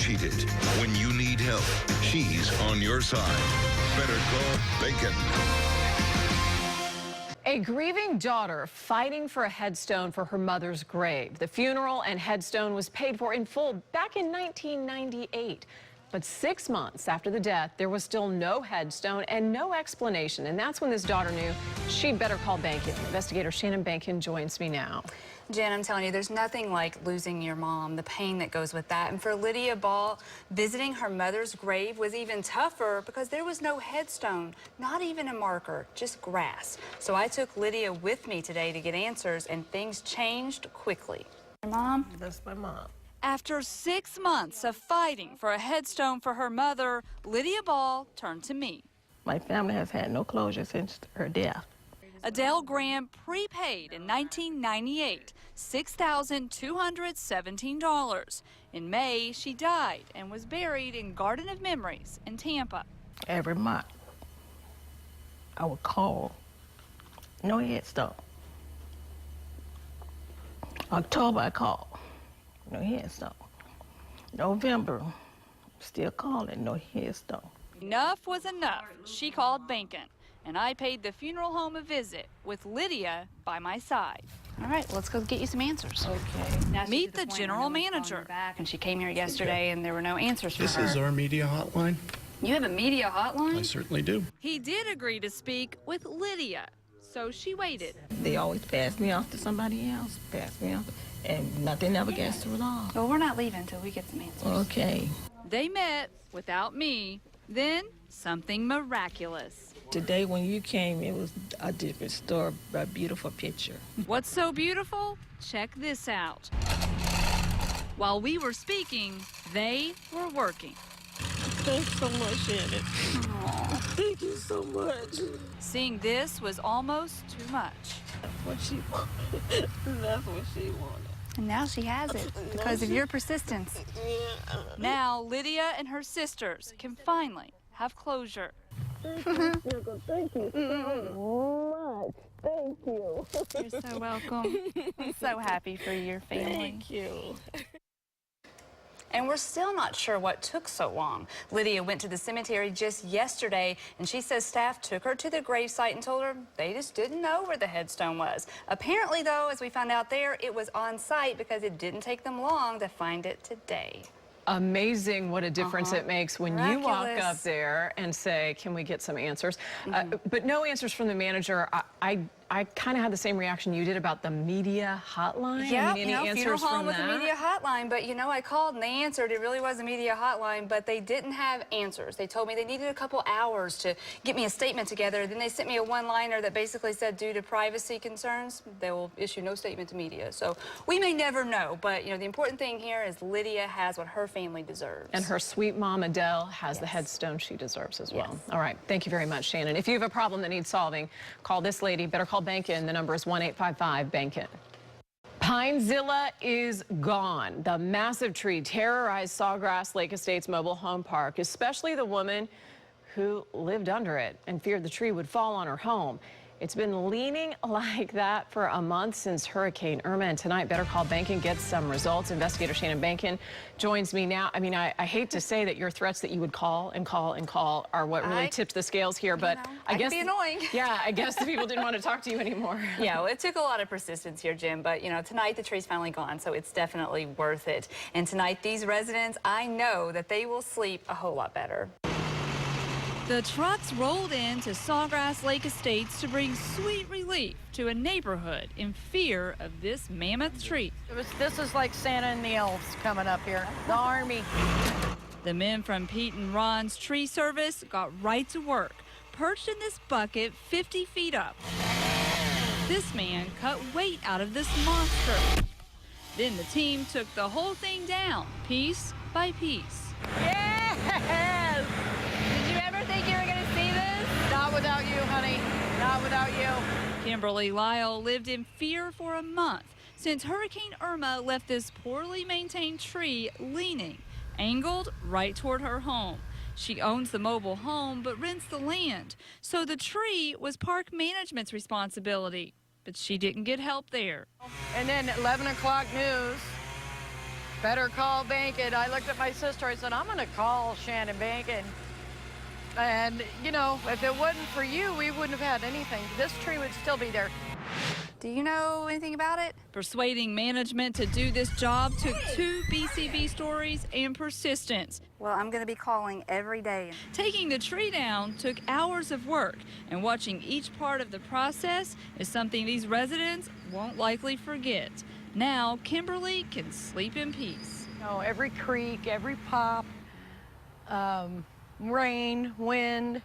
cheated. When you need help, she's on your side. Better Call Behnken. A grieving daughter fighting for a headstone for her mother's grave. The funeral and headstone was paid for in full back in 1998. But 6 months after the death, there was still no headstone and no explanation. And that's when this daughter knew she'd better call Behnken. Investigator Shannon Behnken joins me now. Jen, I'm telling you, there's nothing like losing your mom, the pain that goes with that. And for Lydia Ball, visiting her mother's grave was even tougher because there was no headstone, not even a marker, just grass. So I took Lydia with me today to get answers, and things changed quickly. Your mom? That's my mom. After 6 months of fighting for a headstone for her mother, Lydia Ball turned to me. My family has had no closure since her death. Adele Graham prepaid in 1998, $6,217. In May, she died and was buried in Garden of Memories in Tampa. Every month, I would call. No headstone. October, I called. No headstone. November, still calling. No headstone. Enough was enough. She called Behnken, and I paid the funeral home a visit with Lydia by my side. All right, let's go get you some answers. Okay. Now meet the general manager. And she came here yesterday, and there were no answers for her. This is our media hotline. You have a media hotline? I certainly do. He did agree to speak with Lydia, so she waited. They always pass me off to somebody else. Pass me off, and nothing ever gets resolved. Well, we're not leaving until we get some answers. Okay. They met without me. Then something miraculous. Today when you came, it was a different story, a beautiful picture. What's so beautiful? Check this out. While we were speaking, they were working. Thanks so much, Shannon. Thank you so much. Seeing this was almost too much. That's what she wanted. That's what she wanted. And now she has it because of your persistence. Now Lydia and her sisters can finally have closure. Thank you so much. Thank you. You're so welcome. I'm so happy for your family. Thank you. And we're still not sure what took so long. Lydia went to the cemetery just yesterday, and she says staff took her to the gravesite and told her they just didn't know where the headstone was. Apparently, though, as we found out there, it was on site because it didn't take them long to find it today. Amazing what a difference it makes when you walk up there and say, can we get some answers? But no answers from the manager. I kind of had the same reaction you did about the media hotline. Yeah, any answers funeral home from with that? a media hotline, but I called and they answered. It really was a media hotline, but they didn't have answers. They told me they needed a couple hours to get me a statement together. Then they sent me a one-liner that basically said, due to privacy concerns, they will issue no statement to media. So we may never know, but the important thing here is Lydia has what her family deserves. And her sweet mom, Adele, has the headstone she deserves as well. Yes. All right. Thank you very much, Shannon. If you have a problem that needs solving, call this lady. Better Call Behnken. The number is 1-855-BEHNKEN. Pinezilla is gone. The massive tree terrorized Sawgrass Lake Estates mobile home park, especially the woman who lived under it and feared the tree would fall on her home. It's been leaning like that for a month since Hurricane Irma, and tonight Better Call Behnken gets some results. Investigator Shannon Behnken joins me now. I mean, I hate to say that your threats that you would call and call and call are what really tipped the scales here, but I guess can be annoying. Yeah, I guess the people didn't want to talk to you anymore. Yeah, well, it took a lot of persistence here, Jim, but tonight the tree's finally gone, so it's definitely worth it. And tonight these residents, I know that they will sleep a whole lot better. The trucks rolled into Sawgrass Lake Estates to bring sweet relief to a neighborhood in fear of this mammoth tree. This is like Santa and the elves coming up here, the army. The men from Pete and Ron's tree service got right to work, perched in this bucket 50 feet up. This man cut weight out of this monster. Then the team took the whole thing down, piece by piece. Yes! Did you ever think you were going to see this? Not without you, honey. Not without you. Kimberly Lyle lived in fear for a month since Hurricane Irma left this poorly maintained tree leaning, angled right toward her home. She owns the mobile home but rents the land, so the tree was park management's responsibility. But she didn't get help there. And then 11 o'clock news, Better Call Behnken. I looked at my sister. I said, I'm going to call Shannon Behnken. And, you know, if it wasn't for you, we wouldn't have had anything. This tree would still be there. Do you know anything about it? Persuading management to do this job took 2 BCB stories and persistence. Well, I'm going to be calling every day. Taking the tree down took hours of work, and watching each part of the process is something these residents won't likely forget. Now, Kimberly can sleep in peace. Oh, every creak, every pop, rain, wind,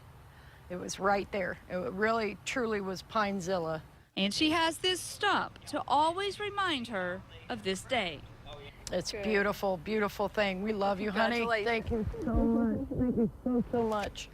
it was right there. It really, truly was Pinezilla. And she has this stump to always remind her of this day. It's a beautiful, beautiful thing. We love you, honey. Thank you so much. Thank you so much.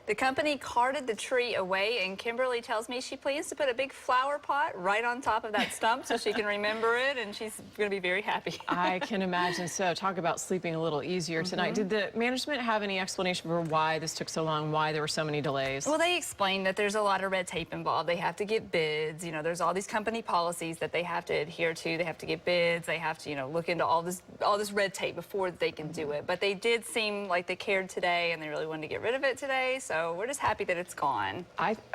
The company carted the tree away, and Kimberly tells me she plans to put a big flower pot right on top of that stump so she can remember it, and she's going to be very happy. I can imagine so. Talk about sleeping a little easier tonight. Did the management have any explanation for why this took so long, why there were so many delays? Well, they explained that there's a lot of red tape involved. They have to get bids. You know, there's all these company policies that they have to adhere to. They have to get bids. They have to, you know, look into all this red tape before they can do it. But they did seem like they cared today, and they really wanted to get rid of it today. So we're just happy that it's gone.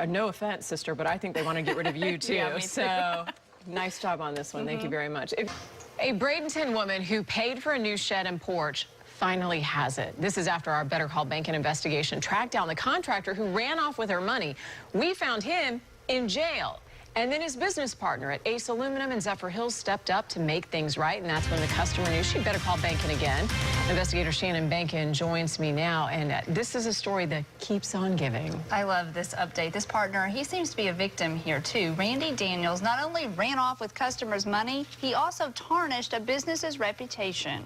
No offense, sister, but I think they want to get rid of you too. Yeah, me too. So nice job on this one. Thank you very much. A Bradenton woman who paid for a new shed and porch finally has it. This is after our Better Call Behnken investigation tracked down the contractor who ran off with her money. We found him in jail. And then his business partner at Ace Aluminum in Zephyr Hills stepped up to make things right, and that's when the customer knew she'd better call Behnken again. Investigator Shannon Behnken joins me now, and this is a story that keeps on giving. I love this update. This partner, he seems to be a victim here, too. Randy Daniels not only ran off with customers' money, he also tarnished a business's reputation.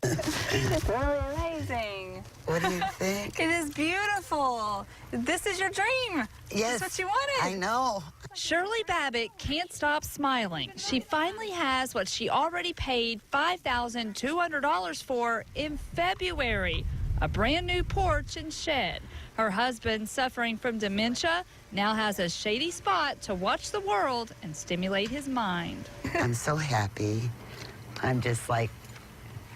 It's really amazing. What do you think? It is beautiful. This is your dream. Yes. That's what you wanted. I know. Shirley Babbitt can't stop smiling. She finally has what she already paid $5,200 for in February, a brand new porch and shed. Her husband, suffering from dementia, now has a shady spot to watch the world and stimulate his mind. I'm so happy. I'm just like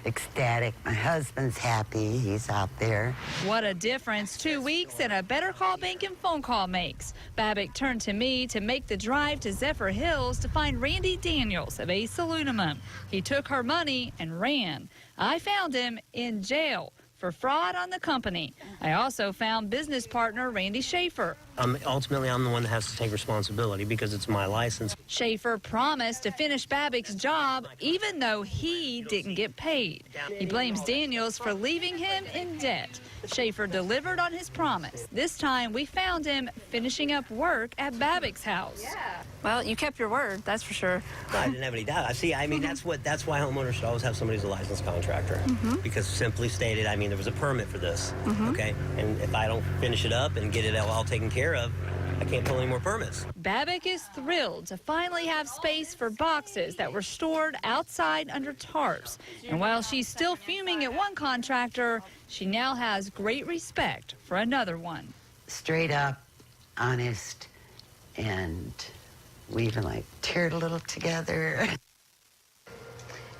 ecstatic. My husband's happy. He's out there. What a difference 2 weeks and a Better Call Behnken phone call makes. Babbitt turned to me to make the drive to Zephyr Hills to find Randy Daniels of Ace Aluminum. He took her money and ran. I found him in jail for fraud on the company. I also found business partner Randy Schaefer. Ultimately, I'm the one that has to take responsibility because it's my license. Schaefer promised to finish Babbitt's job even though he didn't get paid. He blames Daniels for leaving him in debt. Schaefer delivered on his promise. This time we found him finishing up work at Babbitt's house. Yeah. Well, you kept your word, that's for sure. No, I didn't have any doubt. See, I mean, that's why homeowners should always have somebody who's a licensed contractor. Because simply stated, I mean, there was a permit for this, okay? And if I don't finish it up and get it all taken care of, I can't pull any more permits. Babbitt is thrilled to finally have space for boxes that were stored outside under tarps. And while she's still fuming at one contractor, she now has great respect for another one. Straight up, honest, and we even like teared a little together.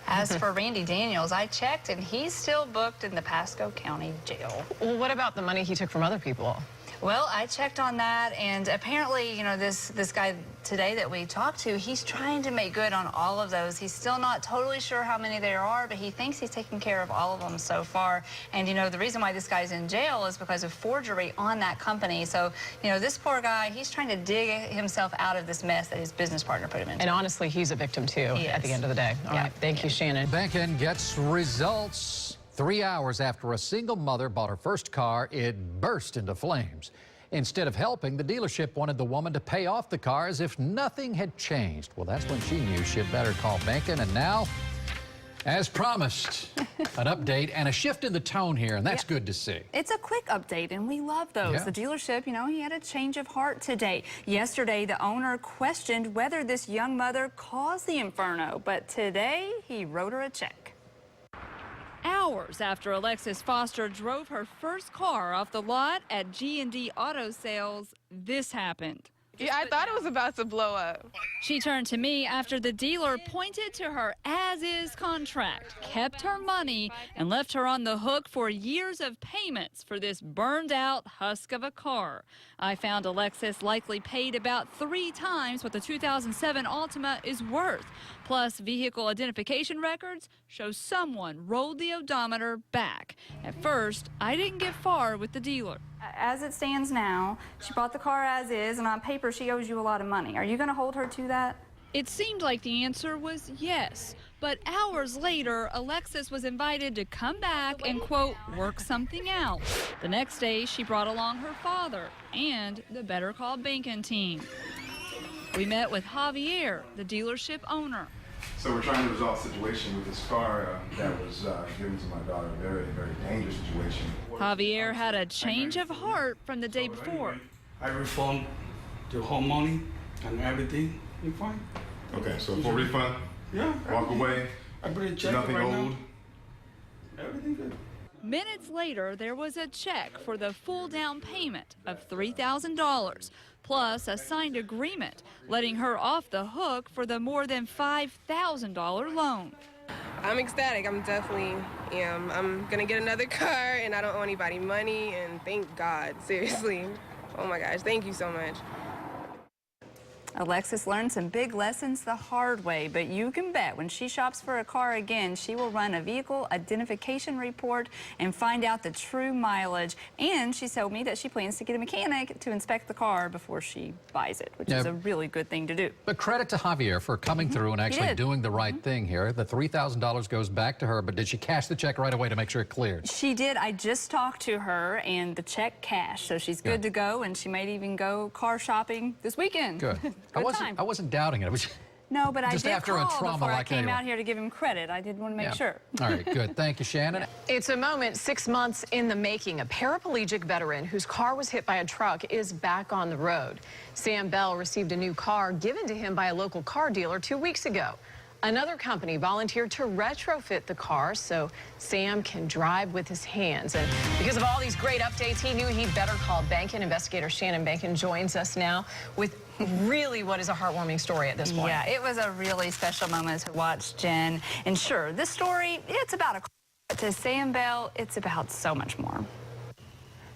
As for Randy Daniels, I checked and he's still booked in the Pasco County Jail. Well, what about the money he took from other people? Well, I checked on that, and apparently, you know, this guy today that we talked to, he's trying to make good on all of those. He's still not totally sure how many there are, but he thinks he's taken care of all of them so far. And, you know, the reason why this guy's in jail is because of forgery on that company. So, you know, this poor guy, he's trying to dig himself out of this mess that his business partner put him in. And honestly, he's a victim too at the end of the day. All right, thank you, Shannon. Behnken gets results. 3 hours after a single mother bought her first car, it burst into flames. Instead of helping, the dealership wanted the woman to pay off the car as if nothing had changed. Well, that's when she knew she'd better call Behnken. And now, as promised, an update and a shift in the tone here, and that's good to see. It's a quick update, and we love those. Yeah. The dealership, you know, he had a change of heart today. Yesterday, the owner questioned whether this young mother caused the inferno, but today, he wrote her a check. Hours after Alexis Foster drove her first car off the lot at G&D Auto Sales, this happened. Yeah, I thought it was about to blow up. She turned to me after the dealer pointed to her as-is contract, kept her money, and left her on the hook for years of payments for this burned-out husk of a car. I found Alexis likely paid about 3 times what the 2007 Altima is worth. Plus, vehicle identification records show someone rolled the odometer back. At first, I didn't get far with the dealer. As it stands now, she bought the car as is, and on paper she owes you a lot of money. Are you going to hold her to that? It seemed like the answer was yes, but hours later, Alexis was invited to come back and, quote, work something out. The next day, she brought along her father and the Better Call Behnken team. We met with Javier, the dealership owner. So we're trying to resolve a situation with this car that was given to my daughter, a very, very dangerous situation. Javier had a change of heart from the day before. I refund the whole money and everything. You fine? Okay, so for refund? Yeah. Walk away? I bring a check Nothing right old? now. Everything good. Minutes later, there was a check for the full down payment of $3,000, plus a signed agreement letting her off the hook for the more than $5,000 loan. I'm ecstatic. I'm definitely am. I'm gonna get another car, and I don't owe anybody money, and thank God, seriously. Oh my gosh, thank you so much. Alexis learned some big lessons the hard way, but you can bet when she shops for a car again, she will run a vehicle identification report and find out the true mileage. And she told me that she plans to get a mechanic to inspect the car before she buys it, which is a really good thing to do. But credit to Javier for coming through and actually doing the right thing here. The $3,000 goes back to her, but did she cash the check right away to make sure it cleared? She did. I just talked to her, and the check cashed, so she's good to go, and she might even go car shopping this weekend. Good. I wasn't doubting it. It was no, but just I did after call a trauma before like I came anyway. out here to give him credit. I did want to make sure. All right, good. Thank you, Shannon. It's a moment 6 months in the making. A paraplegic veteran whose car was hit by a truck is back on the road. Sam Bell received a new car given to him by a local car dealer 2 weeks ago. Another company volunteered to retrofit the car so Sam can drive with his hands. And because of all these great updates, he knew he'd better call Behnken. Investigator Shannon Behnken joins us now with really what is a heartwarming story at this point. Yeah, it was a really special moment to watch, Jen. And sure, this story, it's about a car. But to Sam Bell, it's about so much more.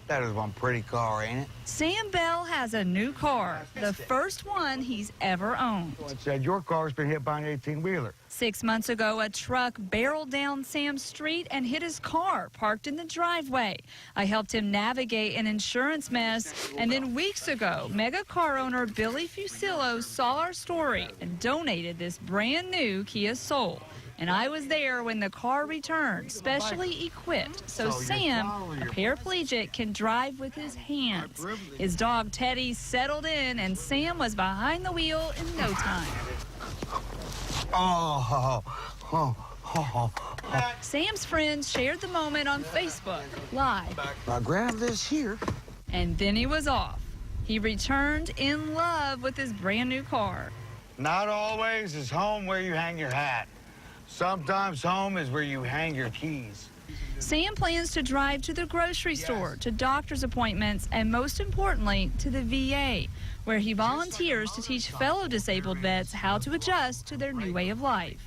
That is one pretty car, ain't it? Sam Bell has a new car, the first one he's ever owned. It said your car's been hit by an 18-wheeler. 6 months ago, a truck barreled down Sam's street and hit his car parked in the driveway. I helped him navigate an insurance mess. And then weeks ago, mega car owner Billy Fusillo saw our story and donated this brand new Kia Soul. And I was there when the car returned, specially equipped, so Sam, a paraplegic, can drive with his hands. His dog Teddy settled in, and Sam was behind the wheel in no time. Sam's friends shared the moment on Facebook Live. I grabbed this here. And then he was off. He returned in love with his brand new car. Not always is home where you hang your hat. Sometimes home is where you hang your keys. Sam plans to drive to the grocery store, to doctor's appointments, and most importantly, to the VA, where he volunteers to teach fellow disabled vets how to adjust to their new way of life.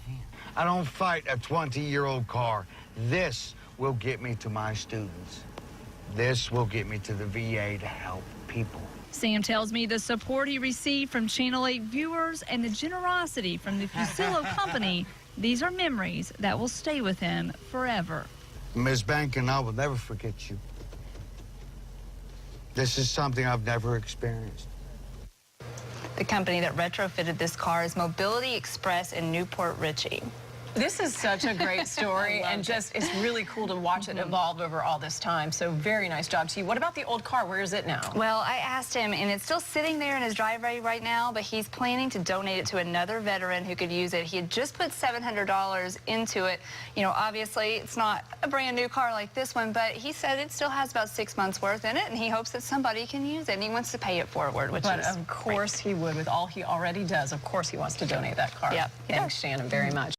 I don't fight a 20-year-old car. This will get me to my students. This will get me to the VA to help people. Sam tells me the support he received from Channel 8 viewers and the generosity from the Fusillo company, these are memories that will stay with him forever. Ms. Behnken, I will never forget you. This is something I've never experienced. The company that retrofitted this car is Mobility Express in Newport Richey. This is such a great story, and just it's really cool to watch it evolve over all this time. So very nice job to you. What about the old car? Where is it now? Well, I asked him, and it's still sitting there in his driveway right now, but he's planning to donate it to another veteran who could use it. He had just put $700 into it. You know, obviously, it's not a brand new car like this one, but he said it still has about 6 months worth in it, and he hopes that somebody can use it, and he wants to pay it forward, which is of course he would. With all he already does, of course he wants to donate that car. Yep. Thanks, Shannon, very much.